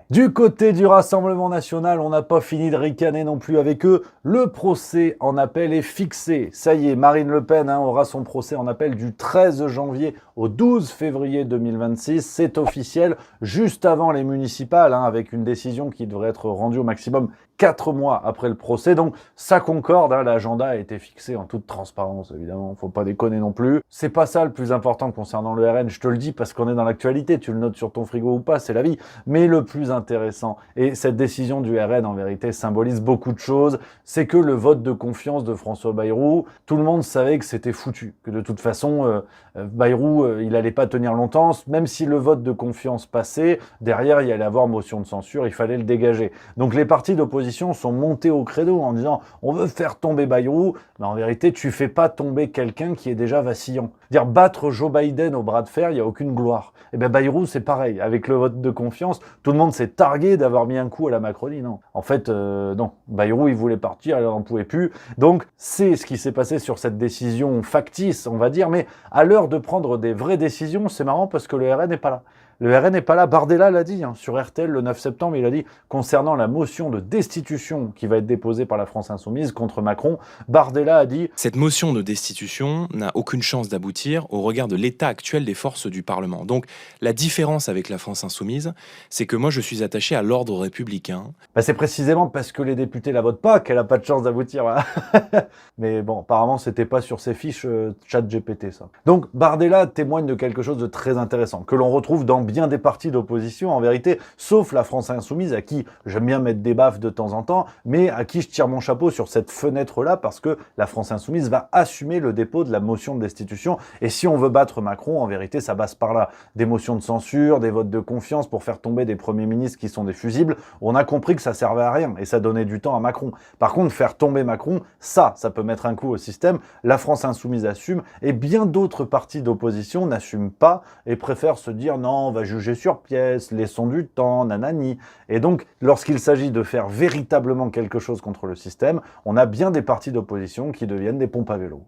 Du côté du Rassemblement national, on n'a pas fini de ricaner non plus avec eux. Le procès en appel est fixé. Ça y est, Marine Le Pen aura son procès en appel du 13 janvier au 12 février 2026. C'est officiel, juste avant les municipales, avec une décision qui devrait être rendue au maximum 4 mois après le procès. Donc ça concorde, l'agenda a été fixé en toute transparence, évidemment. Faut pas déconner non plus. C'est pas ça le plus important concernant le RN, je te le dis parce qu'on est dans l'actualité. Tu le notes sur ton frigo ou pas, c'est la vie. Mais le plus intéressant, et cette décision du RN en vérité symbolise beaucoup de choses, c'est que le vote de confiance de François Bayrou, tout le monde savait que c'était foutu, que de toute façon Bayrou il allait pas tenir longtemps, même si le vote de confiance passait, derrière il allait avoir motion de censure, il fallait le dégager. Donc les partis d'opposition sont montés au credo en disant on veut faire tomber Bayrou, mais en vérité tu fais pas tomber quelqu'un qui est déjà vacillant. Dire battre Joe Biden au bras de fer, il n'y a aucune gloire. Et bien Bayrou c'est pareil, avec le vote de confiance, tout le monde s'est targué d'avoir mis un coup à la Macronie, non. En fait, non. Bayrou, il voulait partir, il n'en pouvait plus. Donc, c'est ce qui s'est passé sur cette décision factice, on va dire. Mais à l'heure de prendre des vraies décisions, c'est marrant parce que le RN n'est pas là. Le RN n'est pas là. Bardella l'a dit sur RTL le 9 septembre, il a dit concernant la motion de destitution qui va être déposée par la France Insoumise contre Macron, Bardella a dit Cette motion de destitution n'a aucune chance d'aboutir au regard de l'état actuel des forces du Parlement. Donc la différence avec la France Insoumise, c'est que moi je suis attaché à l'ordre républicain. c'est précisément parce que les députés la votent pas qu'elle a pas de chance d'aboutir. Voilà. Mais bon, apparemment, c'était pas sur ses fiches chat GPT, ça. Donc, Bardella témoigne de quelque chose de très intéressant, que l'on retrouve dans bien des partis d'opposition, en vérité, sauf la France Insoumise, à qui j'aime bien mettre des baffes de temps en temps, mais à qui je tire mon chapeau sur cette fenêtre-là, parce que la France Insoumise va assumer le dépôt de la motion de destitution, et si on veut battre Macron, en vérité, ça passe par là. Des motions de censure, des votes de confiance pour faire tomber des premiers ministres qui sont des fusibles, on a compris que ça servait à rien, et ça donnait du temps à Macron. Par contre, faire tomber Macron, ça peut mettre un coup au système. La France Insoumise assume, et bien d'autres partis d'opposition n'assument pas, et préfèrent se dire non, on va juger sur pièce, laissons du temps, nanani. Et donc, lorsqu'il s'agit de faire véritablement quelque chose contre le système, on a bien des partis d'opposition qui deviennent des pompes à vélo.